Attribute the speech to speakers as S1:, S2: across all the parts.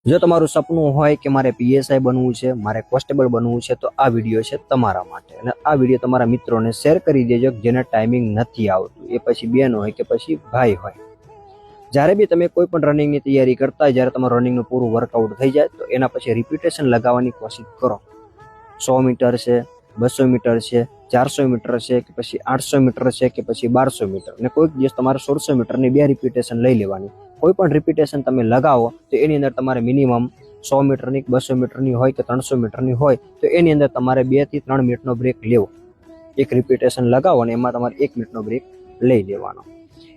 S1: જો તમારું સપનું હોય કે મારે પીએસઆઈ બનવું છે, મારે કોન્સ્ટેબલ બનવું છે, તો આ વિડીયો છે તમારા માટે. અને આ વિડીયો તમારા મિત્રોને શેર કરી દેજો જેને ટાઈમિંગ નથી આવતું, એ પછી બેન હોય કે પછી ભાઈ હોય. જ્યારે બી તમે કોઈ પણ રનિંગની તૈયારી કરતા હોય, જ્યારે તમારું રનિંગનું પૂરું વર્કઆઉટ થઈ જાય તો એના પછી રિપીટેશન લગાવવાની કોશિશ કરો. 100 મીટર છે, 200 મીટર છે, 400 મીટર છે કે પછી 800 મીટર છે કે પછી 1200 મીટર, અને કોઈક દિવસ તમારે 1600 મીટરની 2 રિપીટેશન લઈ લેવાની. કોઈ પણ રિપીટેશન તમે લગાવો તો એની અંદર તમારે મિનિમમ 100 મીટરની, 200 મીટરની હોય કે 300 મીટરની હોય તો એની અંદર તમારે 2 થી 3 મિનિટનો બ્રેક લેવો. એક રિપીટેશન લગાવો અને એમાં તમારે 1 મિનિટનો બ્રેક લઈ લેવાનો.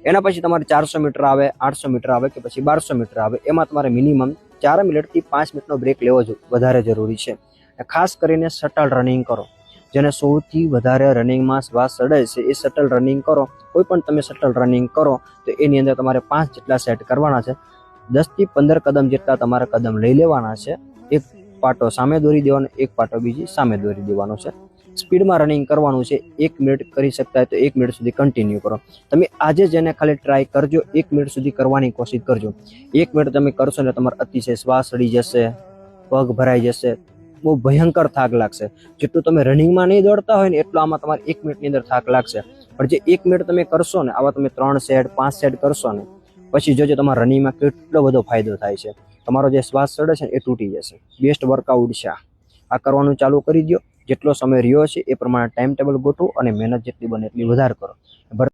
S1: એના પછી તમારે 400 મીટર આવે, 800 મીટર આવે કે પછી 1200 મીટર આવે, એમાં તમારે મિનિમમ 4 મિનિટથી 5 મિનિટનો બ્રેક લેવો વધારે જરૂરી છે. ખાસ કરીને શટલ રનિંગ કરો. જેને સૌથી વધારે રનિંગમાં શ્વાસ ચડે છે એ શટલ રનિંગ કરો. કોઈ પણ તમે શટલ રનિંગ કરો તો એની અંદર તમારે 5 જેટલા સેટ કરવાના છે. 10 થી 15 કદમ જેટલા તમારે કદમ લઈ લેવાના છે. એક પાટો સામે દોરી દેવાનો, એક પાટો બીજી સામે દોરી દેવાનો છે. સ્પીડમાં રનિંગ કરવાનું છે. 1 મિનિટ કરી શકતા હોય તો 1 મિનિટ સુધી કન્ટિન્યુ કરો. તમે આજે જેને ખાલી ટ્રાય કરજો, 1 મિનિટ સુધી કરવાની કોશિશ કરજો. 1 મિનિટ તમે કરશો ને તમારે અતિશય શ્વાસ ચડી જશે, પગ ભરાઈ જશે, બહુ ભયંકર થાક લાગશે. જેટલું તમે રનિંગમાં નહીં દોડતા હોય ને એટલું આમાં તમારે 1 મિનિટની અંદર થાક લાગશે. પણ જે 1 મિનિટ તમે કરશો ને, આવા તમે 3 સેટ 5 સેટ કરશો ને, પછી જોજો તમારા રનિંગમાં કેટલો બધો ફાયદો થાય છે. તમારો જે શ્વાસ ચડે છે ને એ તૂટી જશે. બેસ્ટ વર્કઆઉટ છે આ કરવાનું ચાલુ કરી દો. જેટલો સમય રહ્યો છે એ પ્રમાણે ટાઈમ ટેબલ ગોઠવો અને મહેનત જેટલી બને એટલી વધારે કરો.